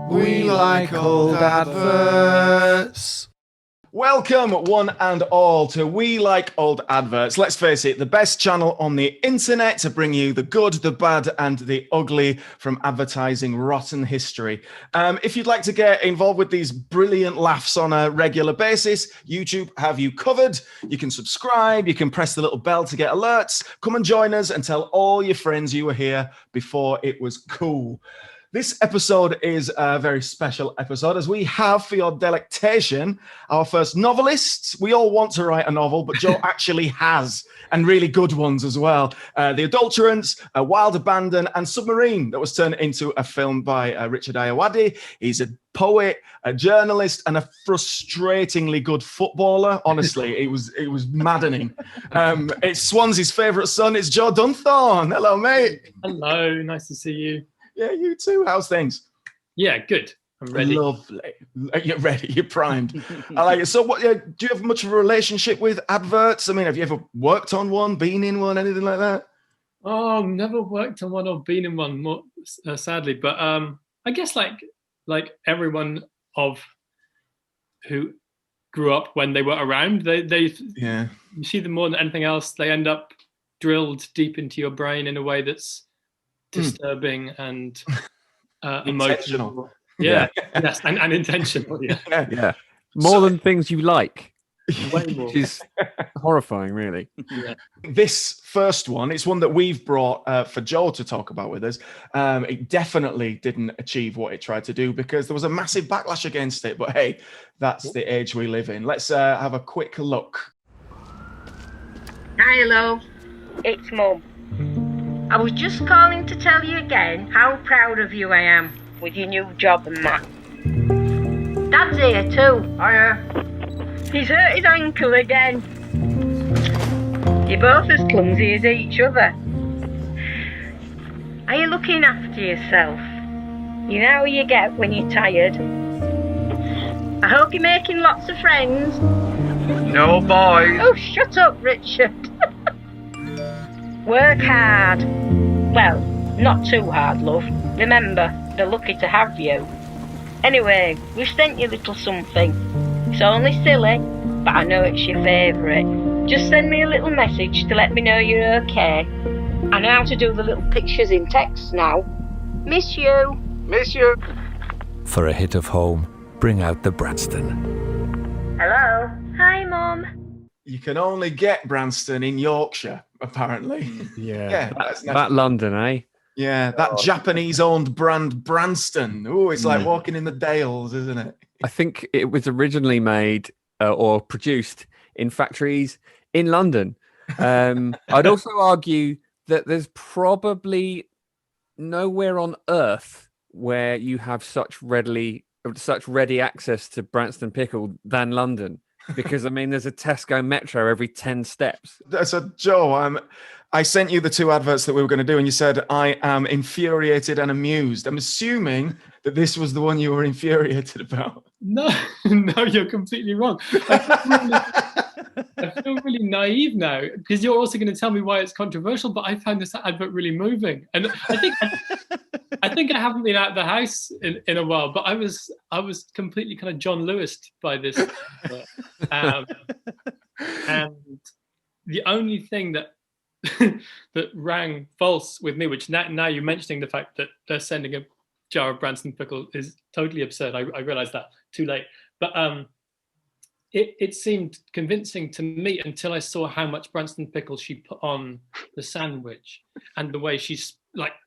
We like old adverts. Welcome, one and all, to We Like Old Adverts. Let's face it, the best channel on the internet to bring you the good, the bad, and the ugly from advertising rotten history. If you'd like to get involved with these brilliant laughs on a regular basis, YouTube have you covered. You can subscribe, you can press the little bell to get alerts. Come and join us and tell all your friends you were here before it was cool. This episode is a very special episode as we have for your delectation our first novelist. We all want to write a novel, but Joe actually has, and really good ones as well. The Adulterants, Wild Abandon, and Submarine that was turned into a film by Richard Ayoade. He's a poet, a journalist, and a frustratingly good footballer. Honestly, it was maddening. It's Swansea's favourite son. It's Joe Dunthorne. Hello, mate. Hello, nice to see you. Yeah, you too. How's things? Yeah, good. I'm ready. Lovely. You're ready. You're primed. I like it. So, what? Do you have much of a relationship with adverts? I mean, have you ever worked on one, been in one, anything like that? Oh, never worked on one or been in one, more, sadly. But I guess like everyone who grew up when they were around, they yeah. You see them more than anything else. They end up drilled deep into your brain in a way that's disturbing and emotional. Yeah, yes, and intentional. Yeah. More than things you like. Way more. Which is horrifying, really. Yeah. This first one, it's one that we've brought for Joe to talk about with us. It definitely didn't achieve what it tried to do because there was a massive backlash against it. But hey, that's the age we live in. Let's have a quick look. Hi, hello. It's Mum. I was just calling to tell you again how proud of you I am with your new job and that. Dad's here too. Hiya. He's hurt his ankle again. You're both as clumsy as each other. Are you looking after yourself? You know how you get when you're tired. I hope you're making lots of friends. No, boys. Oh, shut up, Richard. Work hard. Well, not too hard, love. Remember, they're lucky to have you. Anyway, we've sent you a little something. It's only silly, but I know it's your favourite. Just send me a little message to let me know you're okay. I know how to do the little pictures in text now. Miss you. Miss you. For a hit of home, bring out the Branston. Hello. Hi, Mum. You can only get Branston in Yorkshire, apparently. Yeah. That London, eh? Yeah, that Japanese-owned brand Branston. Oh, it's like walking in the Dales, isn't it? I think it was originally made or produced in factories in London. I'd also argue that there's probably nowhere on earth where you have such ready access to Branston Pickle than London. Because, I mean, there's a Tesco Metro every 10 steps. So, Joe, I sent you the two adverts that we were going to do, and you said, I am infuriated and amused. I'm assuming that this was the one you were infuriated about. No, you're completely wrong. I feel really naive now because you're also going to tell me why it's controversial, but I found this advert really moving. And I think I haven't been out of the house in a while, but I was completely kind of John Lewis by this. And the only thing that that rang false with me, which now you're mentioning the fact that they're sending a jar of Branston Pickle is totally absurd. I realised that too late. But it seemed convincing to me until I saw how much Branston Pickle she put on the sandwich and the way she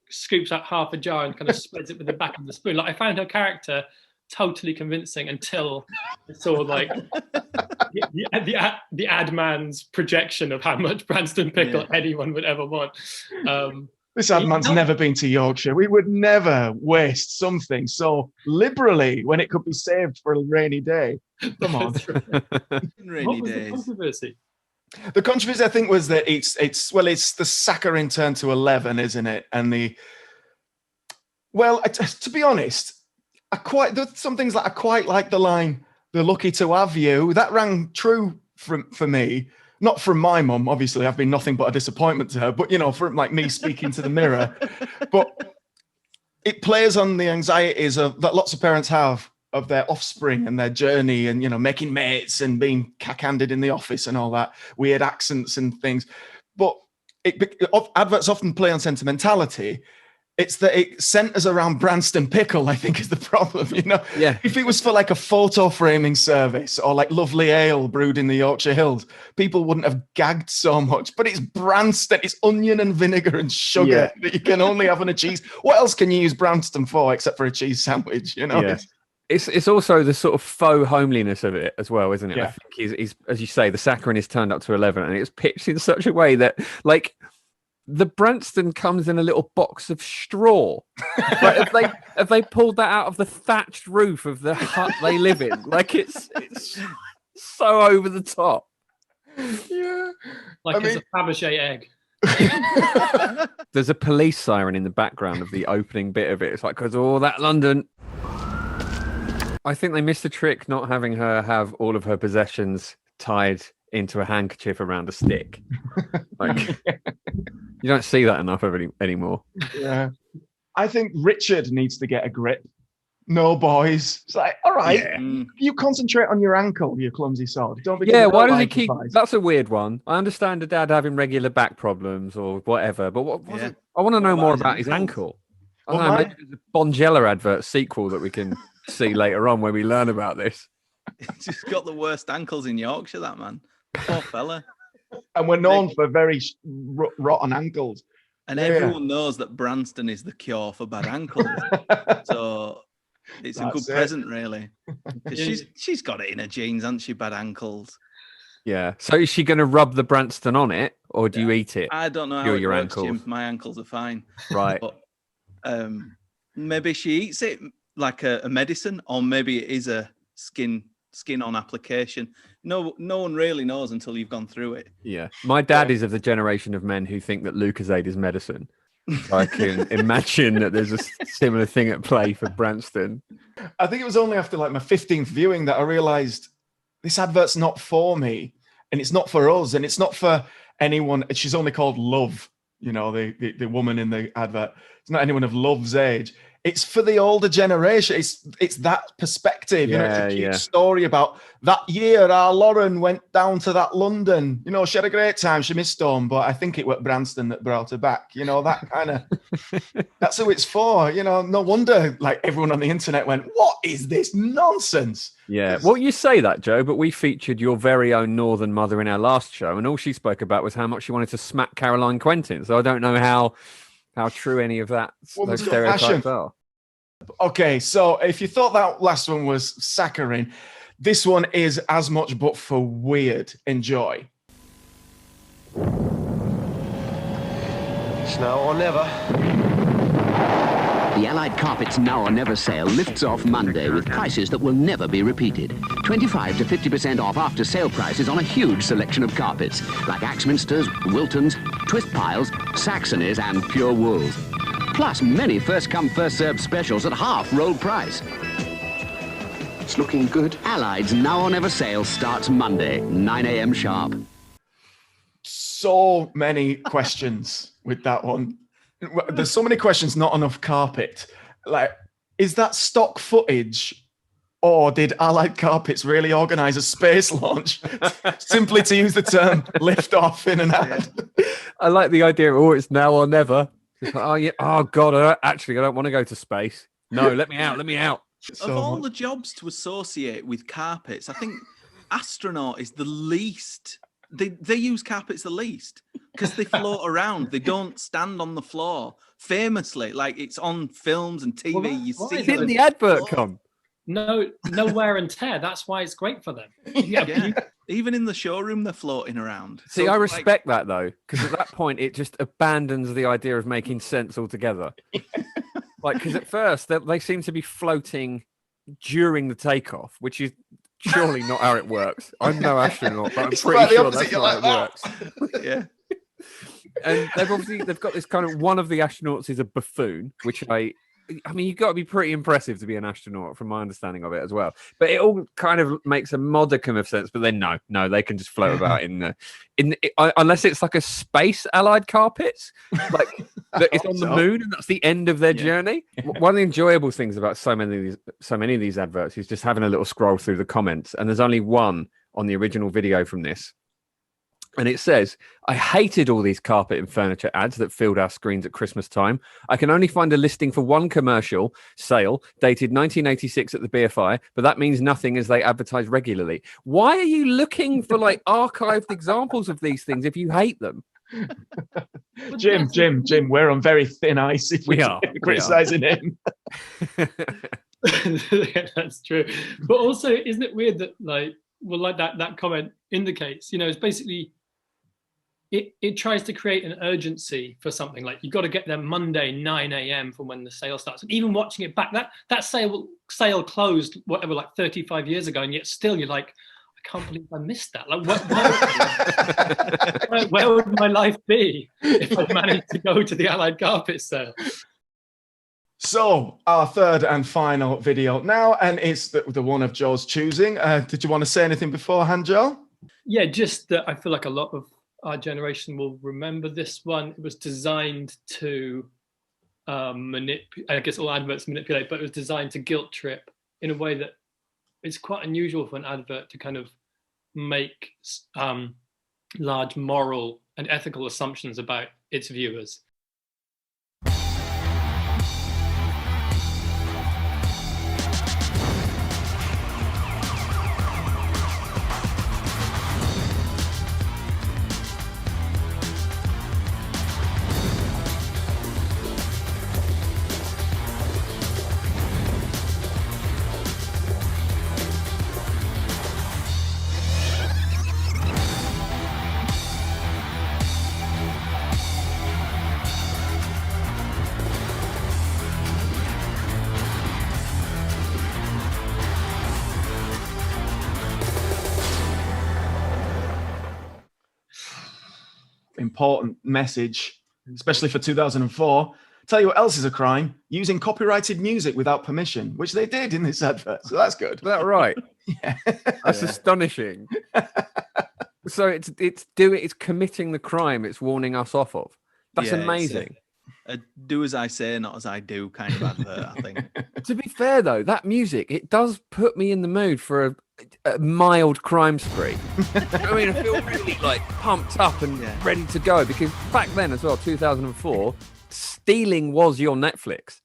scoops out half a jar and kind of spreads it with the back of the spoon. Like, I found her character totally convincing until I saw the ad man's projection of how much Branston Pickle anyone would ever want. This ad man's never been to Yorkshire. We would never waste something so liberally when it could be saved for a rainy day. Come on. Rainy days. The controversy? The controversy, I think, was that it's the saccharine turn to 11, isn't it? And to be honest, there's some things I quite like the line, "They're lucky to have you." That rang true for me. Not from my mum, obviously. I've been nothing but a disappointment to her. But from me speaking to the mirror. But it plays on the anxieties that lots of parents have of their offspring and their journey, and making mates and being cack-handed in the office and all that, weird accents and things. But adverts often play on sentimentality. It's that it centers around Branston Pickle, I think, is the problem. Yeah. If it was for like a photo framing service or like lovely ale brewed in the Yorkshire Hills, people wouldn't have gagged so much. But it's Branston, it's onion and vinegar and sugar that you can only have on a cheese. What else can you use Branston for except for a cheese sandwich? Yeah. It's also the sort of faux homeliness of it as well, isn't it? Yeah. I think he's, as you say, the saccharin is turned up to 11, and it's pitched in such a way that, like, the Branston comes in a little box of straw. Like, have they pulled that out of the thatched roof of the hut they live in? Like, it's so over the top. Yeah. Like it's a Fabergé egg. There's a police siren in the background of the opening bit of it. It's like, because all that London. I think they missed the trick not having her have all of her possessions tied into a handkerchief around a stick. Like, you don't see that enough anymore. Yeah. I think Richard needs to get a grip. No, boys. It's like, all right, you concentrate on your ankle, you clumsy sod. Don't be. Yeah, why does he keep? That's a weird one. I understand the dad having regular back problems or whatever, but what was it? I want to know more about his ankle. I don't know, maybe there's a Bonjela advert sequel that we can see later on where we learn about this. He's just got the worst ankles in Yorkshire, that man. Poor fella. And we're known for very rotten ankles. And everyone knows that Branston is the cure for bad ankles. So it's a good present, really. She's got it in her genes, hasn't she? Bad ankles. Yeah. So is she going to rub the Branston on it, or do you eat it? I don't know how it works, Jim. My ankles are fine. Right. But maybe she eats it like a medicine, or maybe it is a skin on application. No one really knows until you've gone through it. Yeah. My dad is of the generation of men who think that Lucozade is medicine. I can imagine that there's a similar thing at play for Branston. I think it was only after like my 15th viewing that I realized this advert's not for me, and it's not for us, and it's not for anyone. She's only called Love, the woman in the advert. It's not anyone of Love's age. It's for the older generation. It's that perspective. It's a cute story about that year our Lauren went down to that London. She had a great time. She missed home, but I think it was Branston that brought her back. That kind of, that's who it's for. No wonder like everyone on the internet went, what is this nonsense? Yeah. Well, you say that, Joe, but we featured your very own northern mother in our last show, and all she spoke about was how much she wanted to smack Caroline Quentin. So I don't know how true any of that those stereotypes are. Okay, so if you thought that last one was saccharine, this one is as much but for weird. Enjoy. It's now or never. The Allied Carpets Now or Never sale lifts off Monday with prices that will never be repeated. 25 to 50% off after sale prices on a huge selection of carpets, like Axminsters, Wiltons, Twist Piles, Saxonies and Pure Wools. Plus many first-come, first-served specials at half roll price. It's looking good. Allied's Now or Never sale starts Monday, 9 a.m. sharp. So many questions with that one. There's so many questions, not enough carpet. Like, is that stock footage, or did Allied Carpets really organise a space launch simply to use the term lift off in an ad? I like the idea of, it's now or never. It's like, oh, yeah. Oh, God, I don't want to go to space. No, let me out. Of all the jobs to associate with carpets, I think astronaut is the least. They use carpets the least because they float around. They don't stand on the floor. Famously, like it's on films and TV. Well, you see didn't the advert come? No wear and tear. That's why it's great for them. Yeah. Even in the showroom, they're floating around. See, I respect that though, because at that point it just abandons the idea of making sense altogether. Like, because at first they seem to be floating during the takeoff, which is surely not how it works. I'm no astronaut, but I'm pretty sure that's not how it works. Yeah. And they've got this kind of, one of the astronauts is a buffoon, which I I mean, you've got to be pretty impressive to be an astronaut, from my understanding of it as well. But it all kind of makes a modicum of sense. But then, no, they can just float about unless it's like a space allied carpets, like that is on the moon, and that's the end of their journey. One of the enjoyable things about so many of these adverts is just having a little scroll through the comments, and there's only one on the original video from this. And it says, I hated all these carpet and furniture ads that filled our screens at Christmas time. I can only find a listing for one commercial sale dated 1986 at the BFI, but that means nothing as they advertise regularly. Why are you looking for like archived examples of these things if you hate them? Jim, we're on very thin ice if we are criticizing him. Yeah, that's true. But also, isn't it weird that that comment indicates, it's basically it tries to create an urgency for something. Like, you've got to get there Monday 9 a.m. from when the sale starts. And even watching it back, that sale closed whatever, like 35 years ago, and yet still you're like, I can't believe I missed that. Like, where would my life be if I'd managed to go to the Allied Carpet sale? So, our third and final video now, and it's the one of Joe's choosing. Did you want to say anything beforehand, Joe? Yeah, just that I feel like a lot of our generation will remember this one. It was designed to I guess all adverts manipulate, but it was designed to guilt trip in a way that it's quite unusual for an advert to kind of make large moral and ethical assumptions about its viewers. Important message, especially for 2004. Tell you what else is a crime: using copyrighted music without permission, which they did in this advert. So that's good. Is that right? Yeah, that's astonishing. So it's committing the crime it's warning us off of. That's amazing. A do as I say, not as I do kind of advert, I think. To be fair though, that music, it does put me in the mood for a mild crime spree. I mean, I feel really like pumped up and ready to go, because back then as well, 2004, stealing was your Netflix.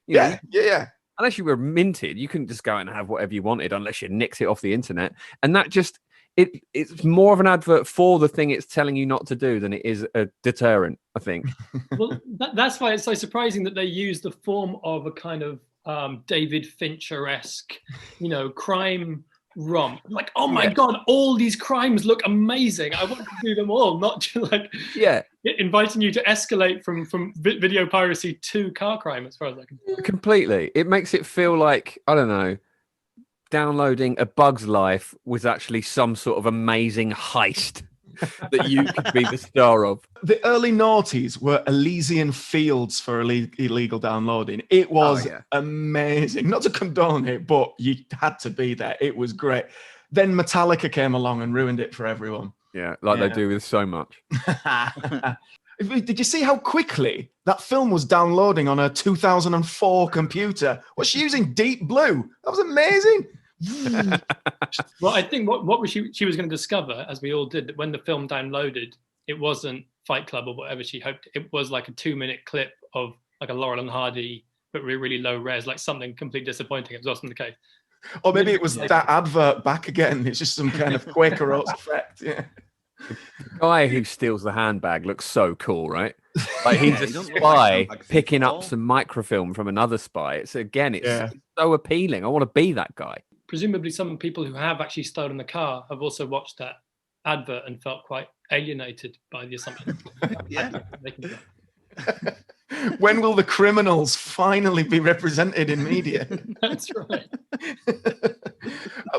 You know, unless you were minted, you couldn't just go and have whatever you wanted unless you nicked it off the internet. And that just it's more of an advert for the thing it's telling you not to do than it is a deterrent, I think. Well, that's why it's so surprising that they use the form of a kind of David Fincher-esque, crime romp. Like, oh my God, all these crimes look amazing. I want to do them all, not just like inviting you to escalate from video piracy to car crime, as far as I can tell. Completely. It makes it feel like, I don't know, downloading A Bug's Life was actually some sort of amazing heist that you could be the star of. The early noughties were Elysian fields for illegal downloading. It was amazing. Not to condone it, but you had to be there. It was great. Then Metallica came along and ruined it for everyone. Yeah, like they do with so much. Did you see how quickly that film was downloading on a 2004 computer? Was she using Deep Blue? That was amazing. Well, I think what she was going to discover, as we all did, that when the film downloaded, it wasn't Fight Club or whatever she hoped. It was like a 2-minute clip of like a Laurel and Hardy, but really low res, like something completely disappointing. It was often the case. Or maybe it was that advert back again. It's just some kind of Quaker Oats effect. Yeah. The guy who steals the handbag looks so cool, right? Like he's a spy picking up some microfilm from another spy. It's so appealing. I want to be that guy. Presumably some people who have actually stolen the car have also watched that advert and felt quite alienated by the assumption. When will the criminals finally be represented in media? That's right.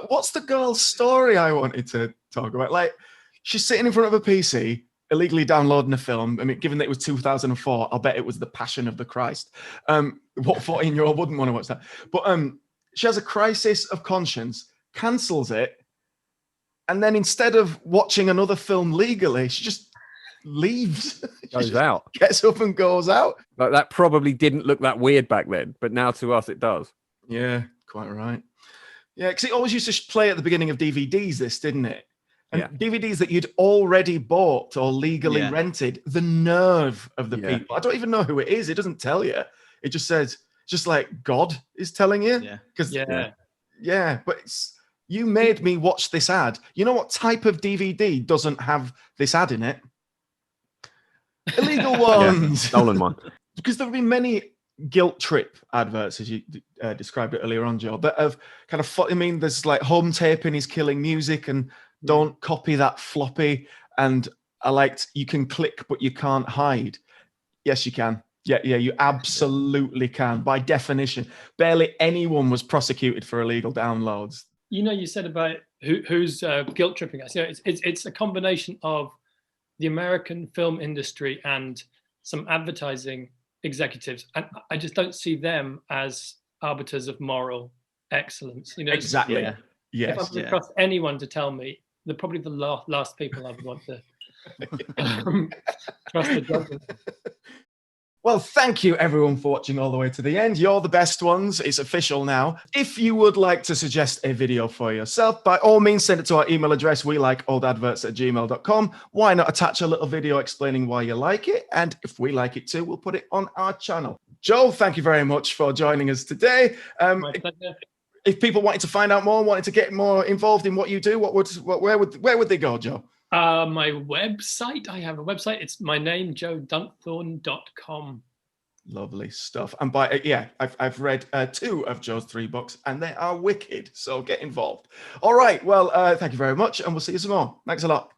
What's the girl's story I wanted to talk about? Like, she's sitting in front of a PC. illegally downloading a film. I mean, given that it was 2004, I'll bet it was The Passion of the Christ. What 14-year-old wouldn't want to watch that? But she has a crisis of conscience, cancels it, and then instead of watching another film legally, she just leaves. Goes out. Gets up and goes out. Like, that probably didn't look that weird back then, but now to us it does. Yeah, quite right. Yeah, because it always used to play at the beginning of DVDs, this, didn't it? And DVDs that you'd already bought or legally rented, the nerve of the people. I don't even know who it is. It doesn't tell you. It just says, just like God is telling you. Yeah. But you made me watch this ad. You know what type of DVD doesn't have this ad in it? Illegal ones. Stolen one. Because there have been many guilt trip adverts, as you described it earlier on, Joe, that have kind of, I mean, there's like home taping is killing music and don't copy that floppy. And I liked, you can click, but you can't hide. Yes, you can. Yeah, you absolutely can. By definition, barely anyone was prosecuted for illegal downloads. You know, you said about who's guilt tripping us. You know, it's a combination of the American film industry and some advertising executives, and I just don't see them as arbiters of moral excellence. You know, exactly. Yes. If I could trust anyone to tell me, they're probably the last people I would want to trust the judges. Well, thank you everyone for watching all the way to the end. You're the best ones. It's official now. If you would like to suggest a video for yourself, by all means, send it to our email address, welikeoldadverts@gmail.com. Why not attach a little video explaining why you like it? And if we like it too, we'll put it on our channel. Joe, thank you very much for joining us today. My pleasure. If people wanted to find out more, wanted to get more involved in what you do, where would they go, Joe? My website. I have a website. It's my name, joedunthorne.com. Lovely stuff. And I've read 2 of Joe's 3 books, and they are wicked. So get involved. All right. Well, thank you very much, and we'll see you some more. Thanks a lot.